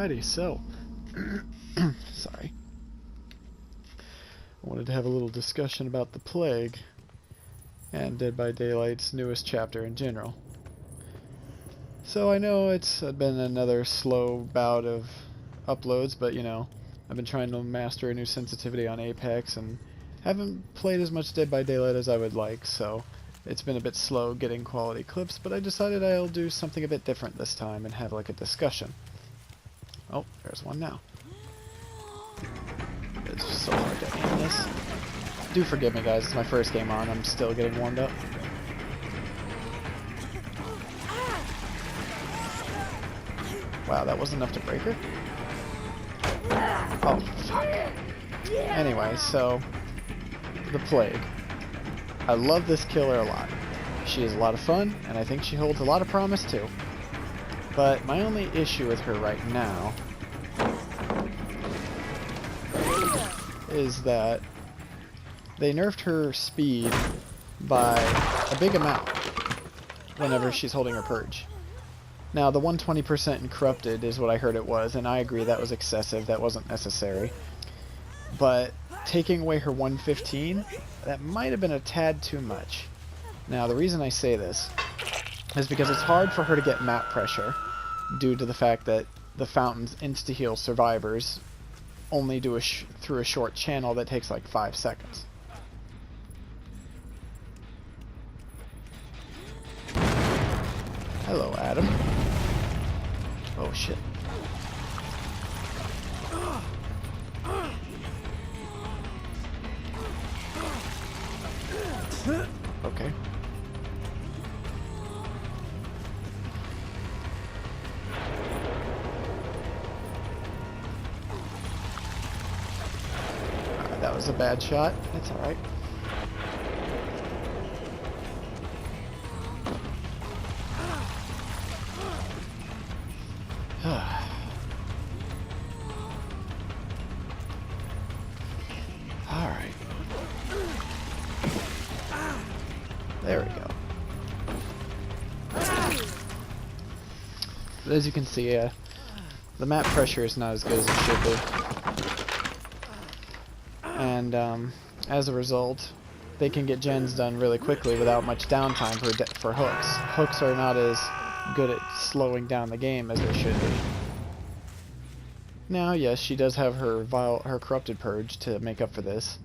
Alrighty, so sorry. I wanted to have a little discussion about the Plague and Dead by Daylight's newest chapter in general. So I know it's been another slow bout of uploads, but you know, I've been trying to master a new sensitivity on Apex and haven't played as much Dead by Daylight as I would like, so it's been a bit slow getting quality clips, but I decided I'll do something a bit different this time and have like a discussion. Oh, there's one now. It's so hard to aim this. Do forgive me guys, it's my first game on, I'm still getting warmed up. Wow, that wasn't enough to break her? Oh, fuck. Anyway, so, the Plague. I love this killer a lot. She is a lot of fun, and I think she holds a lot of promise too. But my only issue with her right now is that they nerfed her speed by a big amount whenever she's holding her purge. Now, the 120% in Corrupted is what I heard it was, and I agree that was excessive, that wasn't necessary. But taking away her 115, that might have been a tad too much. Now, the reason I say this is because it's hard for her to get map pressure due to the fact that the fountains insta-heal survivors only do through a short channel that takes like 5 seconds. Hello, Adam. Oh shit. Okay. That was a bad shot. That's alright. Alright. There we go. But as you can see, the map pressure is not as good as it should be. And as a result, they can get gens done really quickly without much downtime for hooks. Hooks are not as good at slowing down the game as they should be. Now, yes, she does have her corrupted purge to make up for this,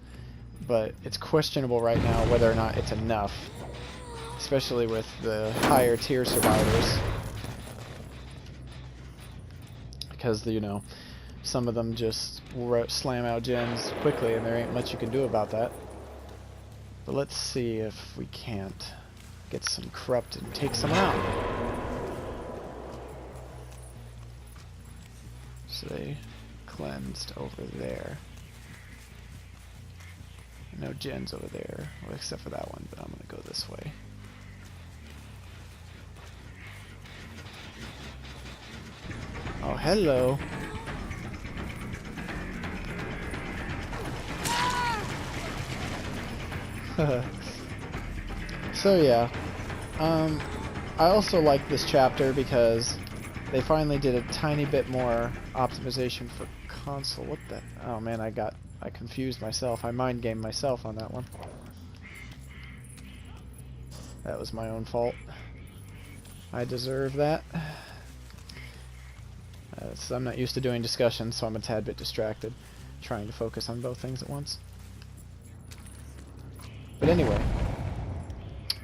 but it's questionable right now whether or not it's enough, especially with the higher tier survivors, because you know, some of them just slam out gens quickly and there ain't much you can do about that. But let's see if we can't get some corrupted and take some out. So they cleansed over there. No gens over there, well, except for that one, but I'm gonna go this way. Oh, hello. So yeah, I also like this chapter because they finally did a tiny bit more optimization for console. What the? Oh man, I confused myself. I mind gamed myself on that one. That was my own fault. I deserve that. So I'm not used to doing discussions, so I'm a tad bit distracted, trying to focus on both things at once. But anyway,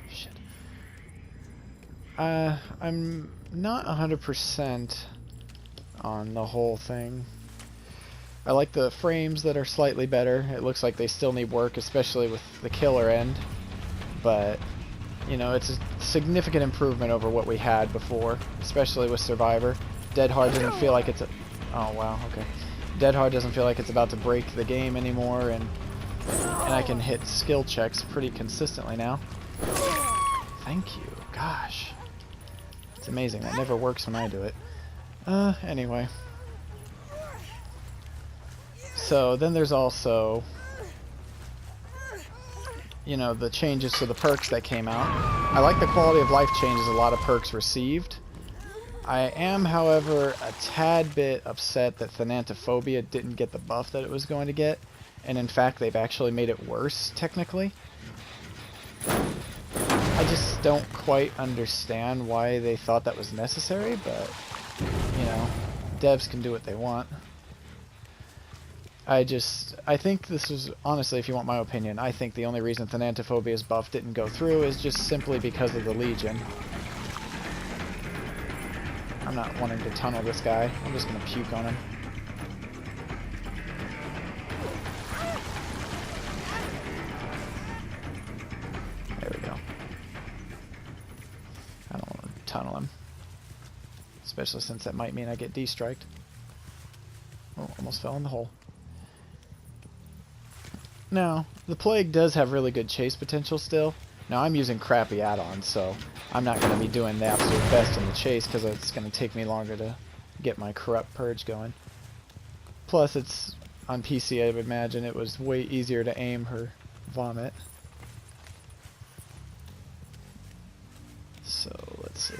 shit. I'm not 100% on the whole thing. I like the frames that are slightly better. It looks like they still need work, especially with the killer end. But, you know, it's a significant improvement over what we had before, especially with Survivor. Dead Hard doesn't feel like it's a... Oh, wow, okay. Dead Hard doesn't feel like it's about to break the game anymore, and I can hit skill checks pretty consistently now. Thank you. Gosh. It's amazing. That never works when I do it. Anyway. So, then there's also, you know, the changes to the perks that came out. I like the quality of life changes a lot of perks received, I am, however, a tad bit upset that Thanatophobia didn't get the buff that it was going to get, and in fact they've actually made it worse, technically. I just don't quite understand why they thought that was necessary, but, you know, devs can do what they want. I think this is, honestly, if you want my opinion, I think the only reason Thanatophobia's buff didn't go through is just simply because of the Legion. I'm not wanting to tunnel this guy. I'm just going to puke on him. There we go. I don't want to tunnel him. Especially since that might mean I get destriked. Oh, almost fell in the hole. Now, the Plague does have really good chase potential still. Now, I'm using crappy add-ons, so I'm not going to be doing the absolute best in the chase because it's going to take me longer to get my Corrupt Purge going. Plus, it's on PC, I would imagine it was way easier to aim her vomit. So, let's see.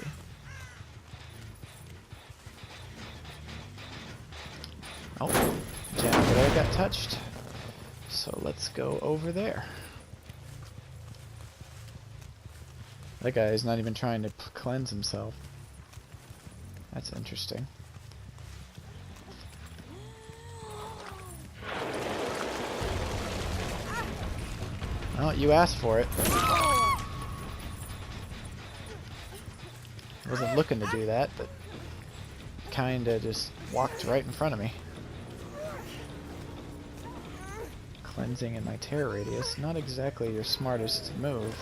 Oh, Jan over there got touched. So let's go over there. That guy is not even trying to cleanse himself. That's interesting. Well, you asked for it. I wasn't looking to do that, but kinda just walked right in front of me. Cleansing in my terror radius, not exactly your smartest move.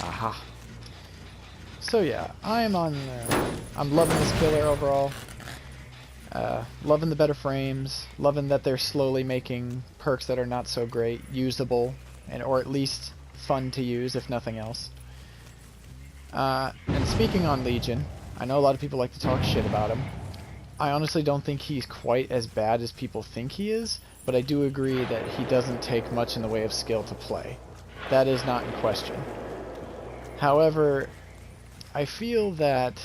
Aha. So yeah, I'm loving this killer overall. Loving the better frames, loving that they're slowly making perks that are not so great usable, or at least fun to use, if nothing else. And speaking on Legion, I know a lot of people like to talk shit about him. I honestly don't think he's quite as bad as people think he is, but I do agree that he doesn't take much in the way of skill to play. That is not in question. However, I feel that,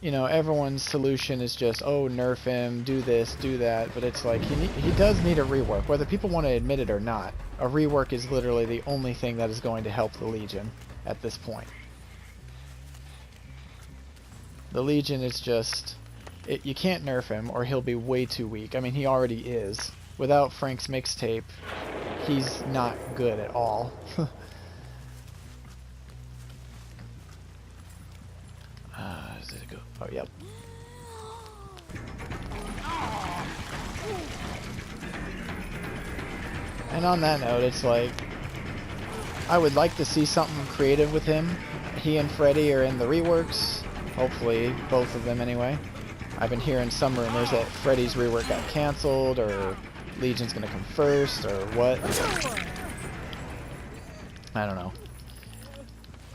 you know, everyone's solution is just, oh, nerf him, do this, do that, but it's like, he does need a rework. Whether people want to admit it or not, a rework is literally the only thing that is going to help the Legion at this point. The Legion is just... you can't nerf him, or he'll be way too weak. I mean, he already is. Without Frank's mixtape, he's not good at all. Does it go? Oh, yep. And on that note, it's like... I would like to see something creative with him. He and Freddy are in the reworks. Hopefully, both of them anyway. I've been hearing some rumors that Freddy's rework got cancelled, or Legion's gonna come first, or what. I don't know.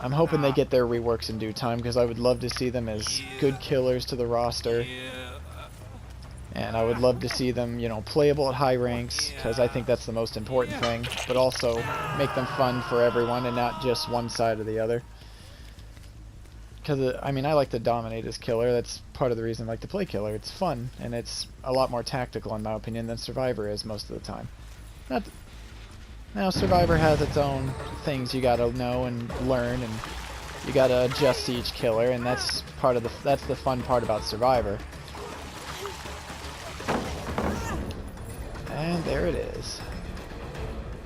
I'm hoping they get their reworks in due time, because I would love to see them as good killers to the roster. And I would love to see them, you know, playable at high ranks, because I think that's the most important thing. But also, make them fun for everyone, and not just one side or the other. Because, I mean, I like to dominate as killer. That's part of the reason I like to play killer. It's fun, and it's a lot more tactical, in my opinion, than Survivor is most of the time. Now, Survivor has its own things you gotta know and learn, and you gotta adjust to each killer, and that's the fun part about Survivor. And there it is.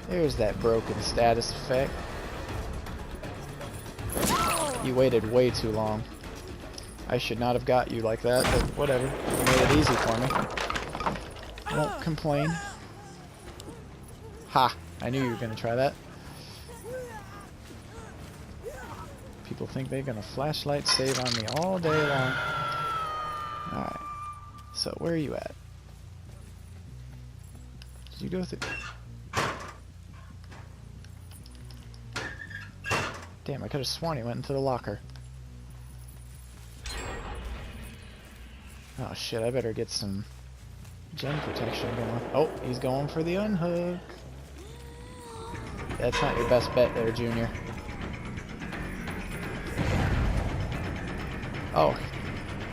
There's that broken status effect. You waited way too long. I should not have got you like that, but whatever. You made it easy for me. Won't complain. Ha! I knew you were gonna try that. People think they're gonna flashlight save on me all day long. Alright. So, where are you at? Did you go through? Damn, I could have sworn he went into the locker. Oh shit, I better get some gen protection going. Oh, he's going for the unhook. That's not your best bet there, Junior. Oh,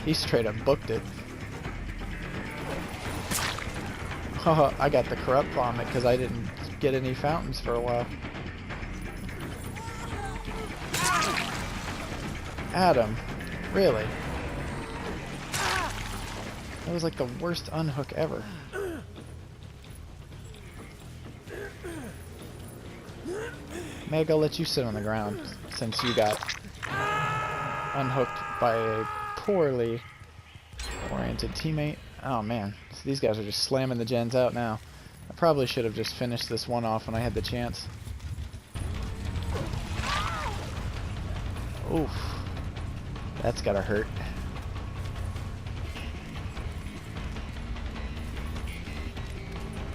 he straight up booked it. Haha, I got the corrupt vomit because I didn't get any fountains for a while. Adam, really? That was like the worst unhook ever. Meg, I'll let you sit on the ground since you got unhooked by a poorly oriented teammate. Oh man, so these guys are just slamming the gens out now. I probably should have just finished this one off when I had the chance. Oof. That's gotta hurt.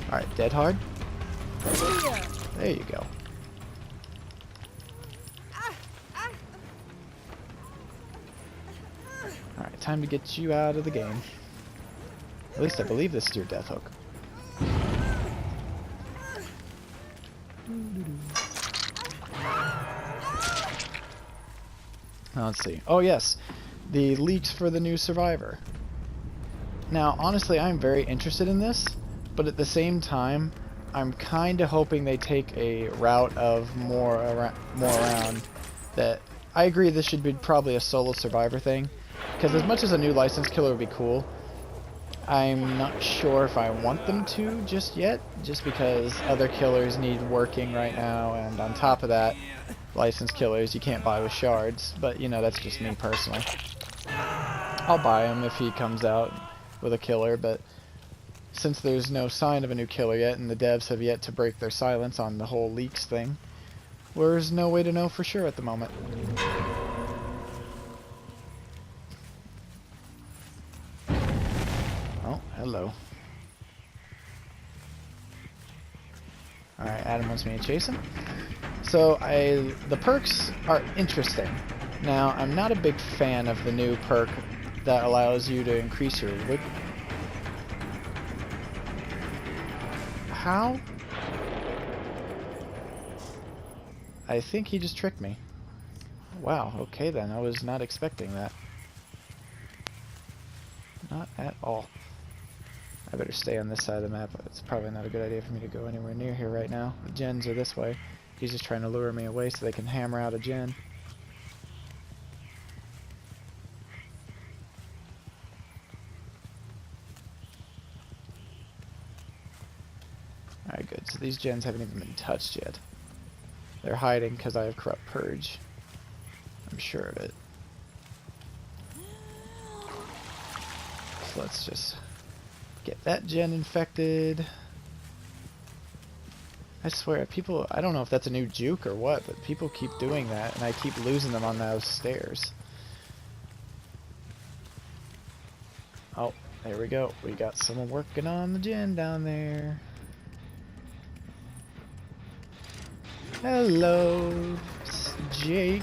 Alright, dead hard. There you go. Alright, time to get you out of the game. At least I believe this is your death hook. Now, let's see. Oh yes, the leaks for the new Survivor. Now, honestly, I'm very interested in this, but at the same time, I'm kind of hoping they take a route of more around. That I agree this should be probably a solo Survivor thing, because as much as a new licensed killer would be cool, I'm not sure if I want them to just yet, just because other killers need working right now, and on top of that, licensed killers you can't buy with shards, but you know, that's just me personally. I'll buy him if he comes out with a killer, but since there's no sign of a new killer yet, and the devs have yet to break their silence on the whole leaks thing, there's no way to know for sure at the moment. Oh, hello. Alright, Adam wants me to chase him. So, the perks are interesting. Now, I'm not a big fan of the new perk that allows you to increase your wig. How? I think he just tricked me. Wow, okay then, I was not expecting that. Not at all. I better stay on this side of the map. It's probably not a good idea for me to go anywhere near here right now. The gens are this way. He's just trying to lure me away so they can hammer out a gen. Alright, good. So these gens haven't even been touched yet. They're hiding because I have Corrupt Purge. I'm sure of it. So let's just get that gen infected. I swear, people, I don't know if that's a new juke or what, but people keep doing that, and I keep losing them on those stairs. Oh, there we go. We got someone working on the gen down there. Hello, Jake.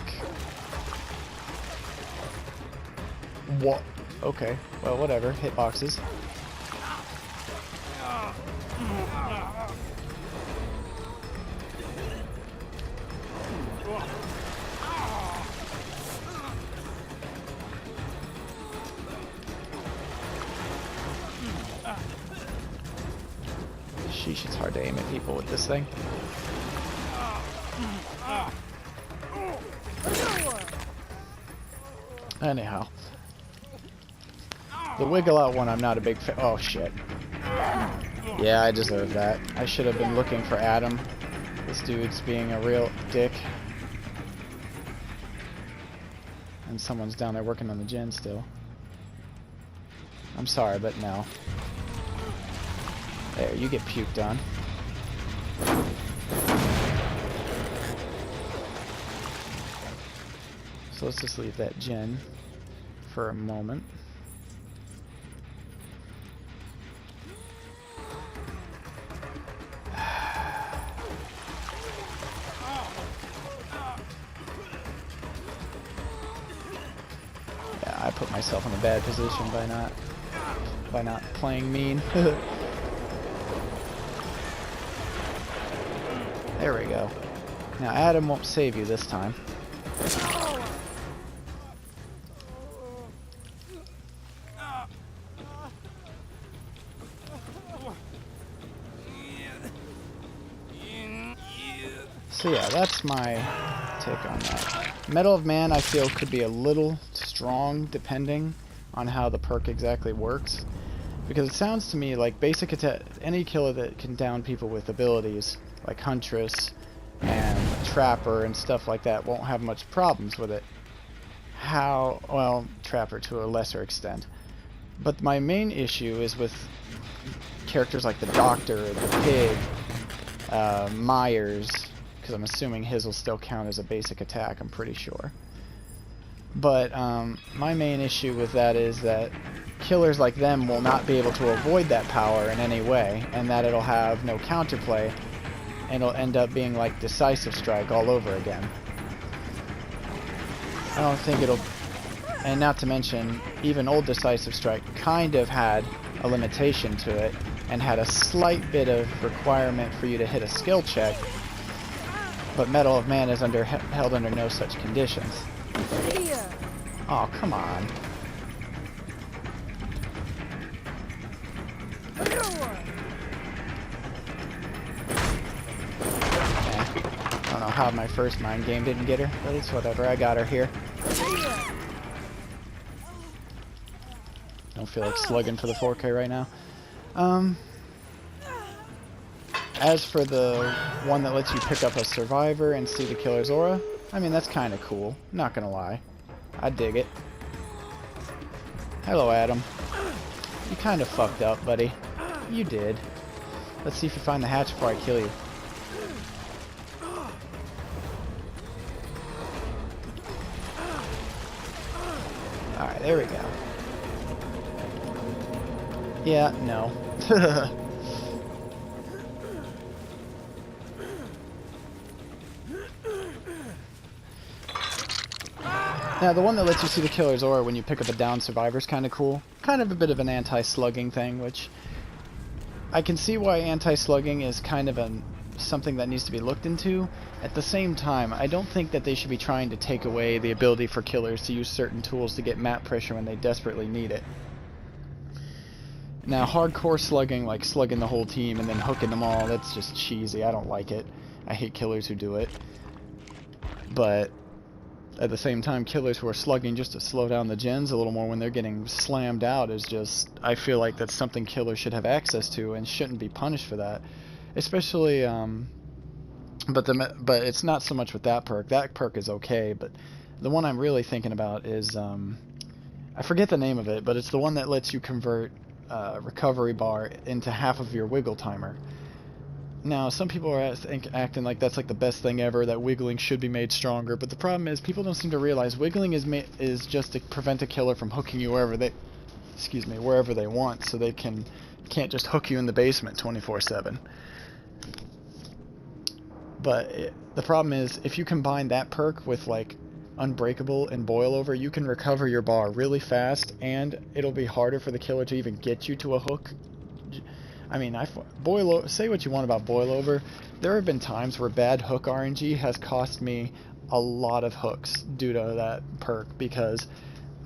What? Okay, well, whatever. Hitboxes. Sheesh, it's hard to aim at people with this thing. Anyhow. The wiggle out one I'm not a big fan. Oh shit. Yeah, I deserve that. I should have been looking for Adam. This dude's being a real dick. And someone's down there working on the gen still. I'm sorry, but no. There, you get puked on. So let's just leave that gen for a moment. Yeah, I put myself in a bad position by not playing mean. There we go. Now Adam won't save you this time. So yeah, that's my take on that. Medal of Man I feel could be a little strong depending on how the perk exactly works. Because it sounds to me like basic attack, any killer that can down people with abilities like Huntress and Trapper and stuff like that won't have much problems with it. Well, Trapper to a lesser extent. But my main issue is with characters like the Doctor, the Pig, Myers, because I'm assuming his will still count as a basic attack, I'm pretty sure. But my main issue with that is that killers like them will not be able to avoid that power in any way, and that it'll have no counterplay, and it'll end up being like Decisive Strike all over again. I don't think it'll... And not to mention, even old Decisive Strike kind of had a limitation to it, and had a slight bit of requirement for you to hit a skill check, but Medal of Man is held under no such conditions. Oh, come on. I don't know how my first mind game didn't get her, but it's whatever. I got her here. Don't feel like slugging for the 4K right now. As for the one that lets you pick up a survivor and see the killer's aura, I mean, that's kind of cool. Not gonna lie. I dig it. Hello, Adam. You kind of fucked up, buddy. You did. Let's see if you find the hatch before I kill you. Alright, there we go. Yeah, no. Now, the one that lets you see the killer's aura when you pick up a down survivor is kind of cool. Kind of a bit of an anti-slugging thing, which I can see why anti-slugging is kind of something that needs to be looked into. At the same time, I don't think that they should be trying to take away the ability for killers to use certain tools to get map pressure when they desperately need it. Now, hardcore slugging, like slugging the whole team and then hooking them all, that's just cheesy. I don't like it. I hate killers who do it. But at the same time, killers who are slugging just to slow down the gens a little more when they're getting slammed out is just... I feel like that's something killers should have access to and shouldn't be punished for that. Especially, but it's not so much with that perk. That perk is okay, but the one I'm really thinking about is, I forget the name of it, but it's the one that lets you convert recovery bar into half of your wiggle timer. Now, some people are acting like that's like the best thing ever, that wiggling should be made stronger, but the problem is people don't seem to realize wiggling is just to prevent a killer from hooking you wherever they want, so they can't just hook you in the basement 24/7. But the problem is, if you combine that perk with like Unbreakable and Boil Over, you can recover your bar really fast, and it'll be harder for the killer to even get you to a hook. I mean, say what you want about Boil Over. There have been times where bad hook RNG has cost me a lot of hooks due to that perk, because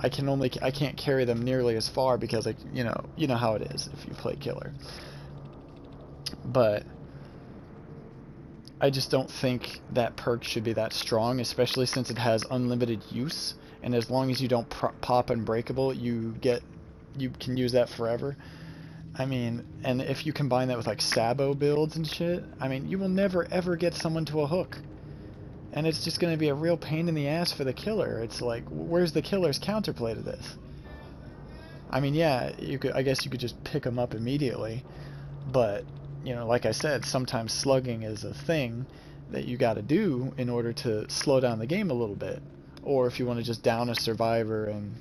I can't carry them nearly as far because you know how it is if you play killer. But I just don't think that perk should be that strong, especially since it has unlimited use, and as long as you don't pop Unbreakable, you can use that forever. I mean, and if you combine that with like Sabo builds and shit, I mean, you will never ever get someone to a hook. And it's just going to be a real pain in the ass for the killer. It's like, where's the killer's counterplay to this? I mean, yeah, I guess you could just pick them up immediately, but you know, like I said, sometimes slugging is a thing that you got to do in order to slow down the game a little bit. Or if you want to just down a survivor and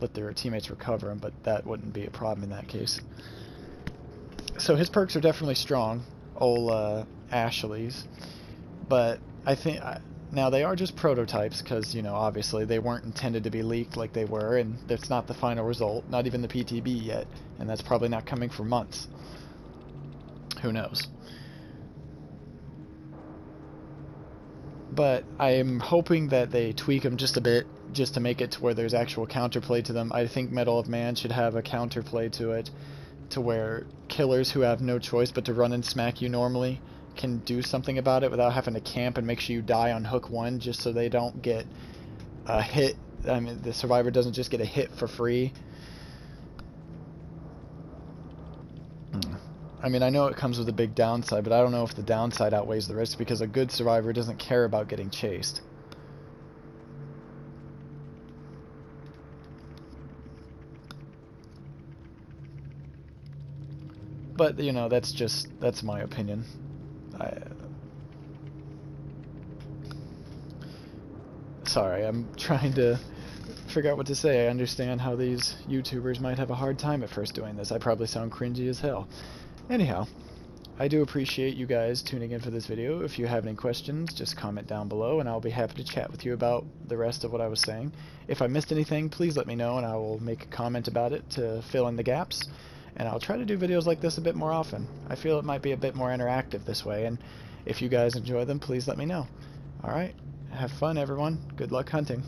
let their teammates recover them, but that wouldn't be a problem in that case. So his perks are definitely strong, old Ashley's, but I think now they are just prototypes because, you know, obviously they weren't intended to be leaked like they were, and that's not the final result, not even the PTB yet, and that's probably not coming for months. Who knows? but I'm hoping that they tweak them just a bit, just to make it to where there's actual counterplay to them. I think Medal of Man should have a counterplay to it, to where killers who have no choice but to run and smack you normally can do something about it without having to camp and make sure you die on hook one, just so they don't get a hit. I mean, the survivor doesn't just get a hit for free. I mean, I know it comes with a big downside, but I don't know if the downside outweighs the risk, because a good survivor doesn't care about getting chased. But, you know, that's my opinion. Sorry, I'm trying to figure out what to say. I understand how these YouTubers might have a hard time at first doing this. I probably sound cringy as hell. Anyhow, I do appreciate you guys tuning in for this video. If you have any questions, just comment down below and I'll be happy to chat with you about the rest of what I was saying. If I missed anything, please let me know and I will make a comment about it to fill in the gaps. And I'll try to do videos like this a bit more often. I feel it might be a bit more interactive this way, and if you guys enjoy them, please let me know. Alright, have fun everyone. Good luck hunting.